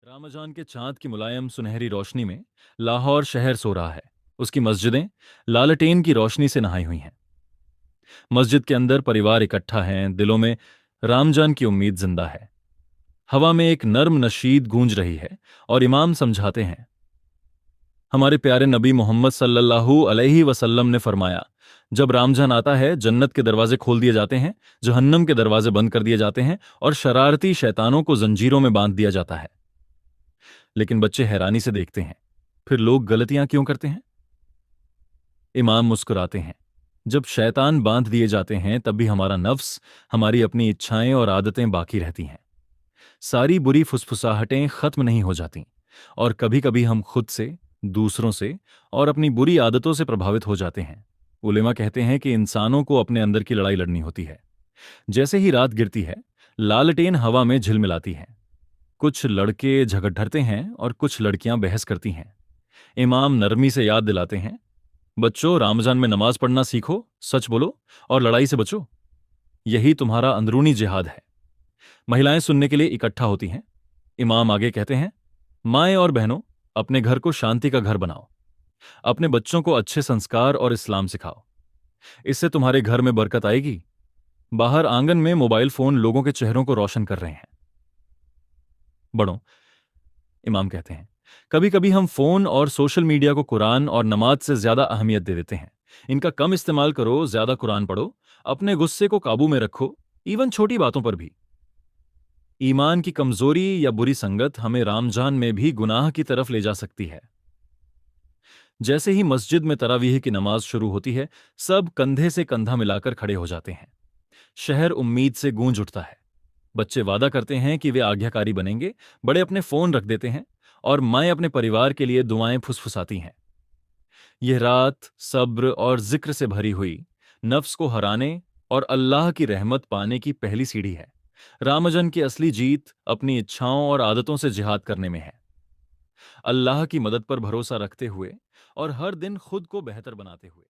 रामाजान के चांद की मुलायम सुनहरी रोशनी में लाहौर शहर सो रहा है। उसकी मस्जिदें लालटेन की रोशनी से नहाई हुई हैं। मस्जिद के अंदर परिवार इकट्ठा है, दिलों में रामजान की उम्मीद जिंदा है। हवा में एक नर्म नशीद गूंज रही है और इमाम समझाते हैं। हमारे प्यारे नबी मोहम्मद सल्लल्लाहु अलैहि वसल्लम ने फरमाया, जब रामजान आता है जन्नत के दरवाजे खोल दिए जाते हैं, जहन्नम के दरवाजे बंद कर दिए जाते हैं और शरारती शैतानों को जंजीरों में बांध दिया जाता है। लेकिन बच्चे हैरानी से देखते हैं, फिर लोग गलतियां क्यों करते हैं? इमाम मुस्कुराते हैं। जब शैतान बांध दिए जाते हैं तब भी हमारा नफ्स, हमारी अपनी इच्छाएं और आदतें बाकी रहती हैं। सारी बुरी फुसफुसाहटें खत्म नहीं हो जाती और कभी कभी हम खुद से, दूसरों से और अपनी बुरी आदतों से प्रभावित हो जाते हैं। उलेमा कहते हैं कि इंसानों को अपने अंदर की लड़ाई लड़नी होती है। जैसे ही रात गिरती है, लालटेन हवा में झिलमिलाती है। कुछ लड़के झगड़ते हैं और कुछ लड़कियां बहस करती हैं। इमाम नरमी से याद दिलाते हैं, बच्चों, रमजान में नमाज पढ़ना सीखो, सच बोलो और लड़ाई से बचो। यही तुम्हारा अंदरूनी जिहाद है। महिलाएं सुनने के लिए इकट्ठा होती हैं। इमाम आगे कहते हैं, माएं और बहनों, अपने घर को शांति का घर बनाओ। अपने बच्चों को अच्छे संस्कार और इस्लाम सिखाओ। इससे तुम्हारे घर में बरकत आएगी। बाहर आंगन में मोबाइल फोन लोगों के चेहरों को रोशन कर रहे हैं। बड़ों, इमाम कहते हैं, कभी कभी हम फोन और सोशल मीडिया को कुरान और नमाज से ज्यादा अहमियत दे देते हैं। इनका कम इस्तेमाल करो, ज्यादा कुरान पढ़ो, अपने गुस्से को काबू में रखो, इवन छोटी बातों पर भी। ईमान की कमजोरी या बुरी संगत हमें रामजान में भी गुनाह की तरफ ले जा सकती है। जैसे ही मस्जिद में तरावीह की नमाज शुरू होती है, सब कंधे से कंधा मिलाकर खड़े हो जाते हैं। शहर उम्मीद से गूंज उठता है। बच्चे वादा करते हैं कि वे आज्ञाकारी बनेंगे, बड़े अपने फोन रख देते हैं और माएं अपने परिवार के लिए दुआएं फुसफुसाती हैं। यह रात सब्र और जिक्र से भरी हुई, नफ्स को हराने और अल्लाह की रहमत पाने की पहली सीढ़ी है। रामजन की असली जीत अपनी इच्छाओं और आदतों से जिहाद करने में है। अल्लाह की मदद पर भरोसा रखते हुए और हर दिन खुद को बेहतर बनाते हुए।